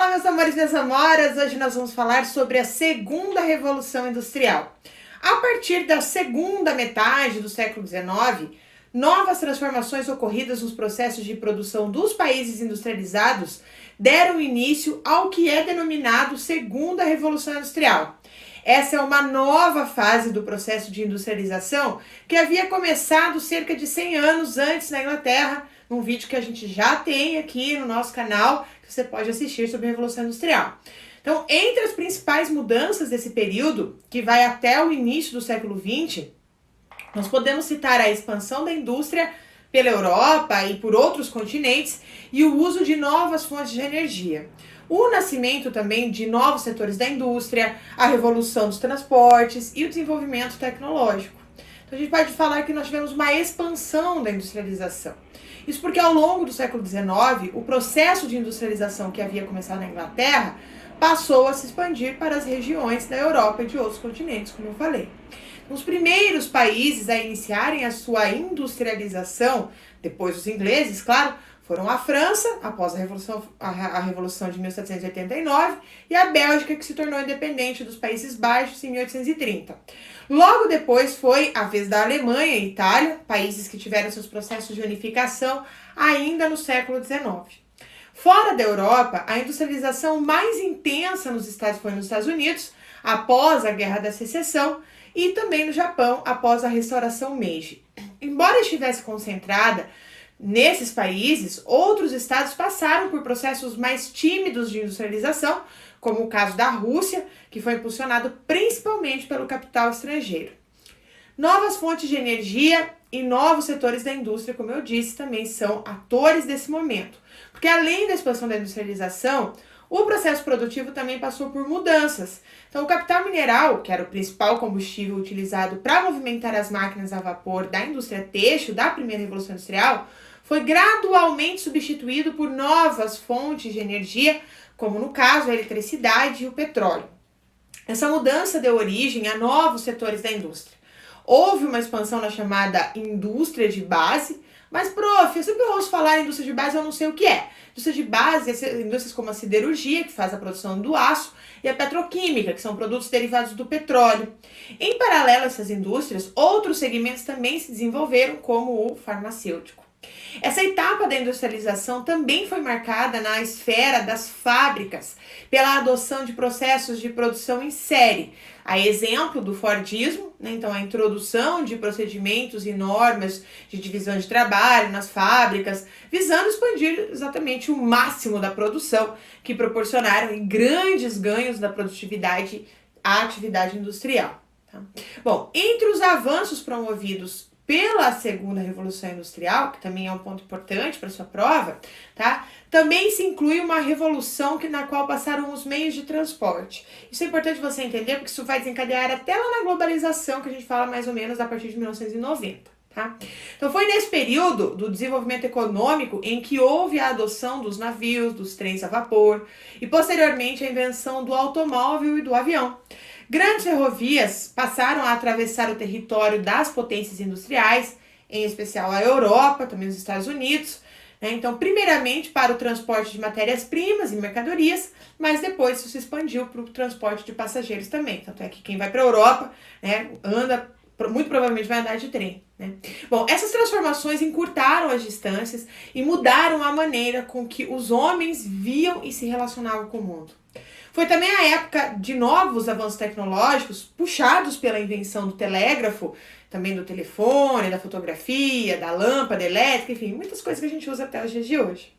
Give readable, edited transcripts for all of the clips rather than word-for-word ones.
Olá, meus amores e minhas amoras! Hoje nós vamos falar sobre a segunda revolução industrial. A partir da segunda metade do século XIX, novas transformações ocorridas nos processos de produção dos países industrializados deram início ao que é denominado Segunda Revolução Industrial. Essa é uma nova fase do processo de industrialização que havia começado cerca de 100 anos antes na Inglaterra, num vídeo que a gente já tem aqui no nosso canal, que você pode assistir sobre a Revolução Industrial. Então, entre as principais mudanças desse período, que vai até o início do século XX, nós podemos citar a expansão da indústria pela Europa e por outros continentes e o uso de novas fontes de energia. O nascimento também de novos setores da indústria, a revolução dos transportes e o desenvolvimento tecnológico. Então a gente pode falar que nós tivemos uma expansão da industrialização. Isso porque ao longo do século XIX, o processo de industrialização que havia começado na Inglaterra passou a se expandir para as regiões da Europa e de outros continentes, como eu falei. Os primeiros países a iniciarem a sua industrialização, depois dos ingleses, claro, foram a França, após a Revolução de 1789, e a Bélgica, que se tornou independente dos Países Baixos em 1830. Logo depois foi a vez da Alemanha e Itália, países que tiveram seus processos de unificação ainda no século XIX. Fora da Europa, a industrialização mais intensa foi nos Estados Unidos, após a Guerra da Secessão, e também no Japão, após a Restauração Meiji. Embora estivesse concentrada nesses países, outros estados passaram por processos mais tímidos de industrialização, como o caso da Rússia, que foi impulsionado principalmente pelo capital estrangeiro. Novas fontes de energia e novos setores da indústria, como eu disse, também são atores desse momento. Porque além da expansão da industrialização, o processo produtivo também passou por mudanças. Então, o capital mineral, que era o principal combustível utilizado para movimentar as máquinas a vapor da indústria têxtil da primeira Revolução Industrial, foi gradualmente substituído por novas fontes de energia, como no caso a eletricidade e o petróleo. Essa mudança deu origem a novos setores da indústria. Houve uma expansão na chamada indústria de base, mas, prof, eu sempre ouço falar em indústria de base, eu não sei o que é. Indústria de base é indústrias como a siderurgia, que faz a produção do aço, e a petroquímica, que são produtos derivados do petróleo. Em paralelo a essas indústrias, outros segmentos também se desenvolveram, como o farmacêutico. Essa etapa da industrialização também foi marcada na esfera das fábricas, pela adoção de processos de produção em série, a exemplo do Fordismo, né? Então a introdução de procedimentos e normas de divisão de trabalho nas fábricas, visando expandir exatamente o máximo da produção, que proporcionaram grandes ganhos da produtividade à atividade industrial. Tá? Bom, entre os avanços promovidos pela segunda Revolução Industrial, que também é um ponto importante para sua prova, tá? Também se inclui uma revolução na qual passaram os meios de transporte. Isso é importante você entender, porque isso vai desencadear até lá na globalização, que a gente fala mais ou menos a partir de 1990. Tá? Então foi nesse período do desenvolvimento econômico em que houve a adoção dos navios, dos trens a vapor e posteriormente a invenção do automóvel e do avião. Grandes ferrovias passaram a atravessar o território das potências industriais, em especial a Europa, também os Estados Unidos, né? Então, primeiramente para o transporte de matérias-primas e mercadorias, mas depois isso se expandiu para o transporte de passageiros também. Tanto é que quem vai para a Europa, né, muito provavelmente vai andar de trem, né? Bom, essas transformações encurtaram as distâncias e mudaram a maneira com que os homens viam e se relacionavam com o mundo. Foi também a época de novos avanços tecnológicos, puxados pela invenção do telégrafo, também do telefone, da fotografia, da lâmpada elétrica, enfim, muitas coisas que a gente usa até os dias de hoje.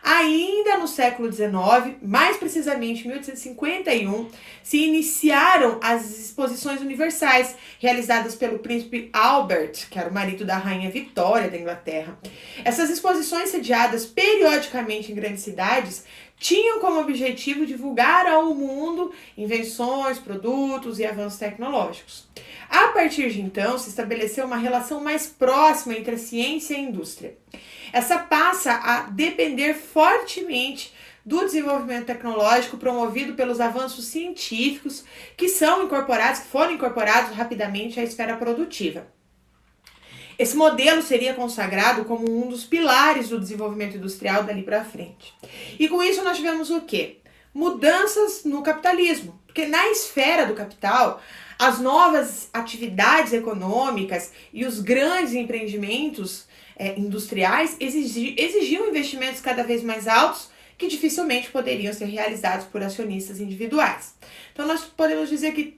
Ainda no século XIX, mais precisamente em 1851, se iniciaram as exposições universais, realizadas pelo príncipe Albert, que era o marido da rainha Vitória da Inglaterra. Essas exposições, sediadas periodicamente em grandes cidades, tinham como objetivo divulgar ao mundo invenções, produtos e avanços tecnológicos. A partir de então, se estabeleceu uma relação mais próxima entre a ciência e a indústria. Essa passa a depender fortemente do desenvolvimento tecnológico promovido pelos avanços científicos que foram incorporados rapidamente à esfera produtiva. Esse modelo seria consagrado como um dos pilares do desenvolvimento industrial dali para frente. E com isso nós tivemos o quê? mudanças no capitalismo, porque na esfera do capital, as novas atividades econômicas e os grandes empreendimentos industriais exigiam investimentos cada vez mais altos que dificilmente poderiam ser realizados por acionistas individuais. Então nós podemos dizer que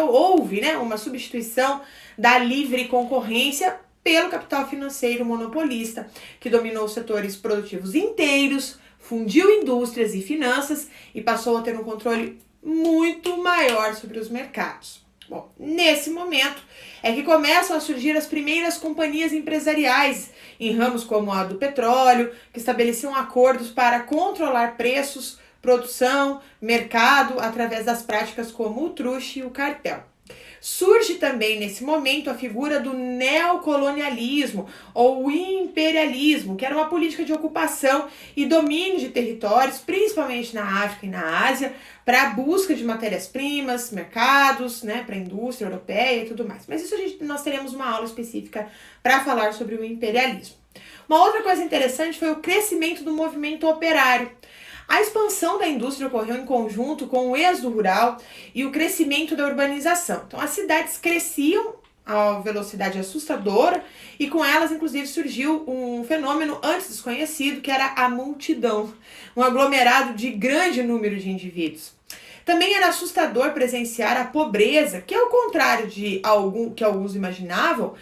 houve uma substituição da livre concorrência pelo capital financeiro monopolista, que dominou os setores produtivos inteiros, fundiu indústrias e finanças e passou a ter um controle muito maior sobre os mercados. Bom, nesse momento é que começam a surgir as primeiras companhias empresariais em ramos como a do petróleo, que estabeleciam acordos para controlar preços, produção, mercado, através das práticas como o truste e o cartel. Surge também nesse momento a figura do neocolonialismo ou imperialismo, que era uma política de ocupação e domínio de territórios, principalmente na África e na Ásia, para a busca de matérias-primas, mercados, para a indústria europeia e tudo mais. Mas isso nós teremos uma aula específica para falar sobre o imperialismo. Uma outra coisa interessante foi o crescimento do movimento operário. A expansão da indústria ocorreu em conjunto com o êxodo rural e o crescimento da urbanização. Então, as cidades cresciam a velocidade assustadora e com elas, inclusive, surgiu um fenômeno antes desconhecido, que era a multidão, um aglomerado de grande número de indivíduos. Também era assustador presenciar a pobreza, que ao contrário de que alguns imaginavam,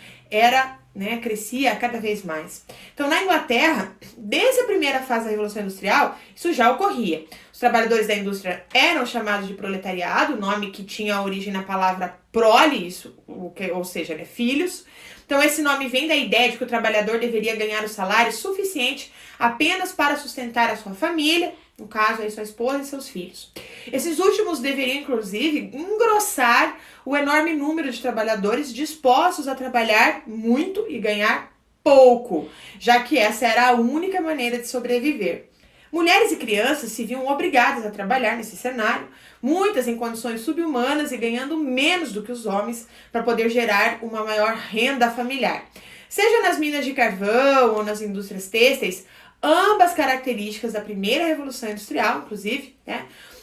crescia cada vez mais. Então, na Inglaterra, desde a primeira fase da Revolução Industrial, isso já ocorria. Os trabalhadores da indústria eram chamados de proletariado, nome que tinha origem na palavra prole, ou seja, filhos. Então, esse nome vem da ideia de que o trabalhador deveria ganhar o salário suficiente apenas para sustentar a sua família, no caso, aí sua esposa e seus filhos. Esses últimos deveriam, inclusive, engrossar o enorme número de trabalhadores dispostos a trabalhar muito e ganhar pouco, já que essa era a única maneira de sobreviver. Mulheres e crianças se viam obrigadas a trabalhar nesse cenário, muitas em condições subhumanas e ganhando menos do que os homens para poder gerar uma maior renda familiar. Seja nas minas de carvão ou nas indústrias têxteis, ambas características da primeira revolução industrial, inclusive,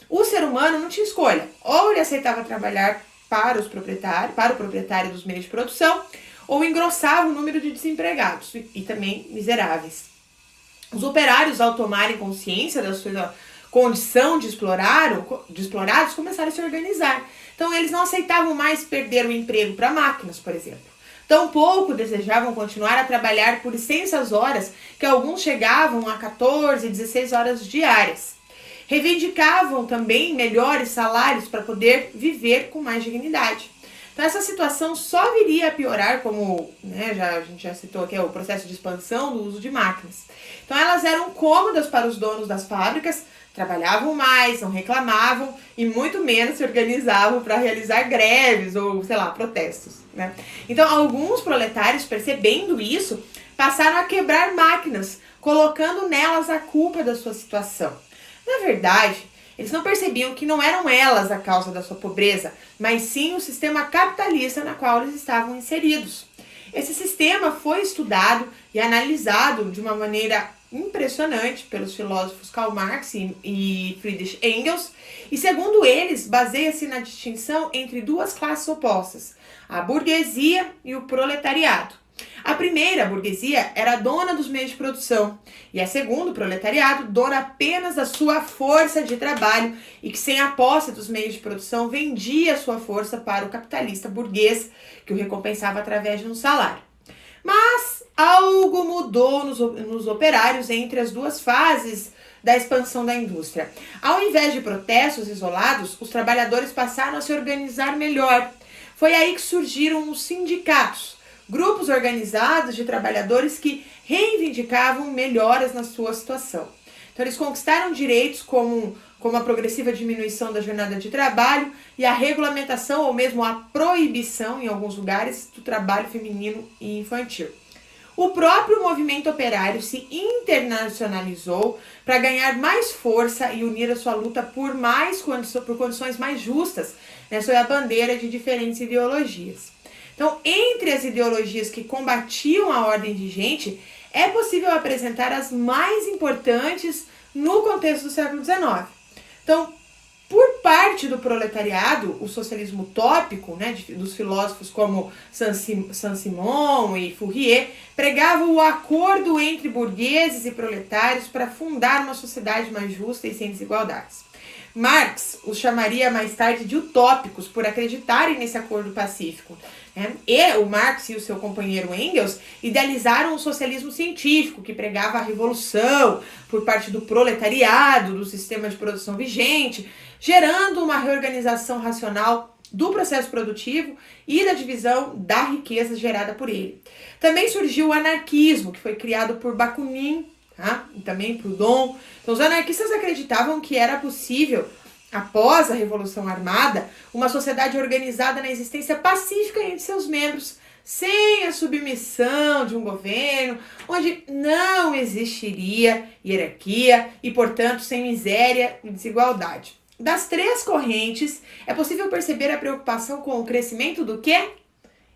o ser humano não tinha escolha. Ou ele aceitava trabalhar para o proprietário dos meios de produção, ou engrossava o número de desempregados e também miseráveis. Os operários, ao tomarem consciência da sua condição de explorados, começaram a se organizar. Então, eles não aceitavam mais perder o emprego para máquinas, por exemplo. Tampouco desejavam continuar a trabalhar por extensas horas, que alguns chegavam a 14, 16 horas diárias. Reivindicavam também melhores salários para poder viver com mais dignidade. Então essa situação só viria a piorar, como a gente já citou aqui, o processo de expansão do uso de máquinas. Então elas eram cômodas para os donos das fábricas, trabalhavam mais, não reclamavam e muito menos se organizavam para realizar greves ou, protestos. Então alguns proletários, percebendo isso, passaram a quebrar máquinas, colocando nelas a culpa da sua situação. Na verdade, eles não percebiam que não eram elas a causa da sua pobreza, mas sim o sistema capitalista na qual eles estavam inseridos. Esse sistema foi estudado e analisado de uma maneira impressionante pelos filósofos Karl Marx e Friedrich Engels, e segundo eles, baseia-se na distinção entre duas classes opostas, a burguesia e o proletariado. A primeira, a burguesia, era dona dos meios de produção, e a segunda, o proletariado, dona apenas da sua força de trabalho e que, sem a posse dos meios de produção, vendia sua força para o capitalista burguês, que o recompensava através de um salário. Mas algo mudou nos operários entre as duas fases da expansão da indústria. Ao invés de protestos isolados, os trabalhadores passaram a se organizar melhor. Foi aí que surgiram os sindicatos, grupos organizados de trabalhadores que reivindicavam melhoras na sua situação. Então eles conquistaram direitos como a progressiva diminuição da jornada de trabalho e a regulamentação ou mesmo a proibição, em alguns lugares, do trabalho feminino e infantil. O próprio movimento operário se internacionalizou para ganhar mais força e unir a sua luta por condições mais justas, sob a bandeira de diferentes ideologias. Então, entre as ideologias que combatiam a ordem vigente, é possível apresentar as mais importantes no contexto do século XIX. Então, por parte do proletariado, o socialismo utópico, né, dos filósofos como Saint-Simon e Fourier, pregava o acordo entre burgueses e proletários para fundar uma sociedade mais justa e sem desigualdades. Marx os chamaria mais tarde de utópicos por acreditarem nesse acordo pacífico. E o Marx e o seu companheiro Engels idealizaram o socialismo científico, que pregava a revolução por parte do proletariado, do sistema de produção vigente, gerando uma reorganização racional do processo produtivo e da divisão da riqueza gerada por ele. Também surgiu o anarquismo, que foi criado por Bakunin, e também Proudhon. Então, os anarquistas acreditavam que era possível, após a Revolução Armada, uma sociedade organizada na existência pacífica entre seus membros, sem a submissão de um governo, onde não existiria hierarquia e, portanto, sem miséria e desigualdade. Das três correntes, é possível perceber a preocupação com o crescimento do quê?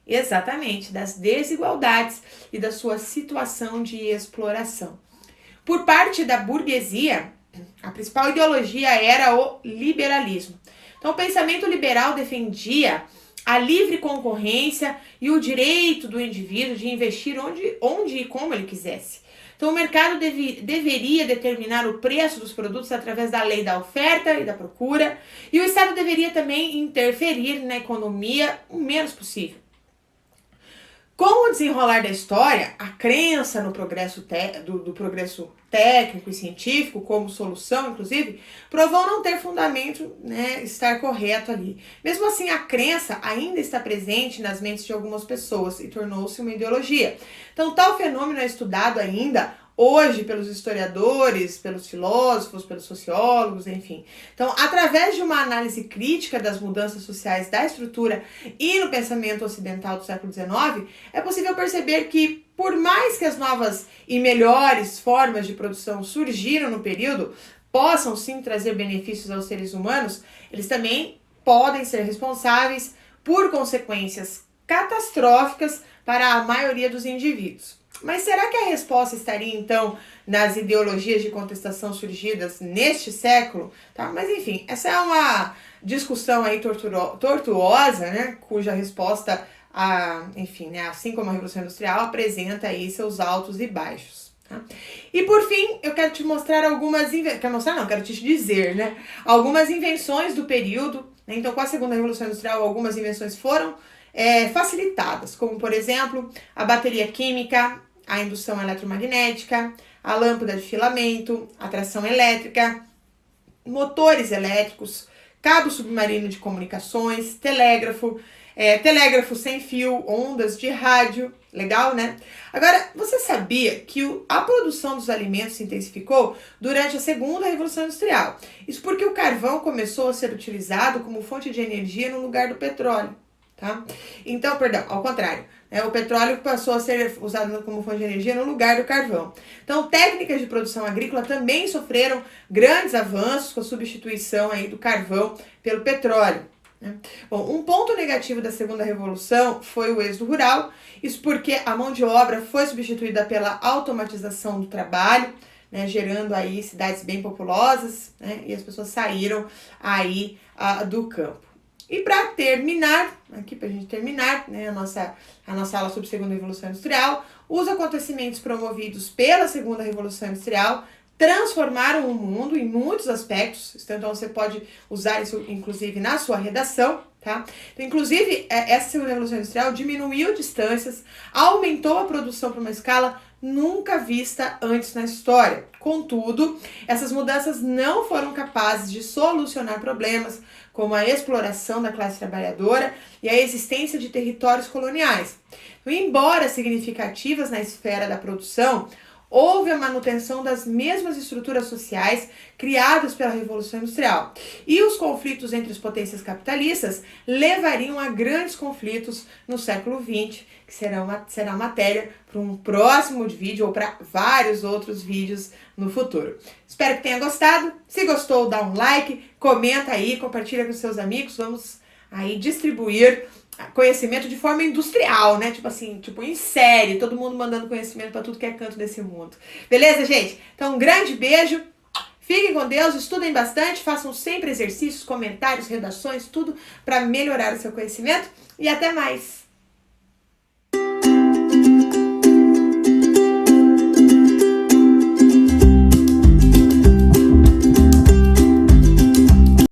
Exatamente, das desigualdades e da sua situação de exploração. Por parte da burguesia, a principal ideologia era o liberalismo. Então, o pensamento liberal defendia a livre concorrência e o direito do indivíduo de investir onde e como ele quisesse. Então, o mercado deveria determinar o preço dos produtos através da lei da oferta e da procura, e o Estado deveria também interferir na economia o menos possível. Com o desenrolar da história, a crença no progresso do progresso técnico e científico, como solução, inclusive, provou não ter fundamento, estar correto ali. Mesmo assim, a crença ainda está presente nas mentes de algumas pessoas e tornou-se uma ideologia. Então, tal fenômeno é estudado ainda hoje pelos historiadores, pelos filósofos, pelos sociólogos, enfim. Então, através de uma análise crítica das mudanças sociais da estrutura e no pensamento ocidental do século XIX, é possível perceber que, por mais que as novas e melhores formas de produção surgiram no período, possam sim trazer benefícios aos seres humanos, eles também podem ser responsáveis por consequências catastróficas para a maioria dos indivíduos. Mas será que a resposta estaria, então, nas ideologias de contestação surgidas neste século? Mas, enfim, essa é uma discussão aí tortuosa, cuja resposta, assim como a Revolução Industrial, apresenta aí seus altos e baixos. E, por fim, eu quero te mostrar quero te dizer, algumas invenções do período. Então, com a Segunda Revolução Industrial, algumas invenções foram facilitadas, como, por exemplo, a bateria química, a indução eletromagnética, a lâmpada de filamento, a tração elétrica, motores elétricos, cabo submarino de comunicações, telégrafo sem fio, ondas de rádio. Legal, né? Agora, você sabia que a produção dos alimentos se intensificou durante a Segunda Revolução Industrial? Isso porque o carvão começou a ser utilizado como fonte de energia no lugar do petróleo. Então, ao contrário, o petróleo passou a ser usado como fonte de energia no lugar do carvão. Então, técnicas de produção agrícola também sofreram grandes avanços com a substituição aí do carvão pelo petróleo. Bom, um ponto negativo da Segunda Revolução foi o êxodo rural, isso porque a mão de obra foi substituída pela automatização do trabalho, gerando aí cidades bem populosas, e as pessoas saíram aí do campo. E para terminar, pra gente terminar, a nossa aula sobre Segunda Revolução Industrial, os acontecimentos promovidos pela Segunda Revolução Industrial transformaram o mundo em muitos aspectos. Então, você pode usar isso, inclusive, na sua redação, Então, inclusive, essa Segunda Revolução Industrial diminuiu distâncias, aumentou a produção para uma escala nunca vista antes na história. Contudo, essas mudanças não foram capazes de solucionar problemas como a exploração da classe trabalhadora e a existência de territórios coloniais. Embora significativas na esfera da produção, houve a manutenção das mesmas estruturas sociais criadas pela Revolução Industrial. E os conflitos entre as potências capitalistas levariam a grandes conflitos no século XX, que será matéria para um próximo vídeo ou para vários outros vídeos no futuro. Espero que tenha gostado. Se gostou, dá um like, comenta aí, compartilha com seus amigos. Vamos aí distribuir conhecimento de forma industrial, tipo em série, todo mundo mandando conhecimento para tudo que é canto desse mundo. Beleza, gente? Então, um grande beijo, Fiquem com Deus, estudem bastante, façam sempre exercícios, comentários, redações, tudo para melhorar o seu conhecimento. E até mais!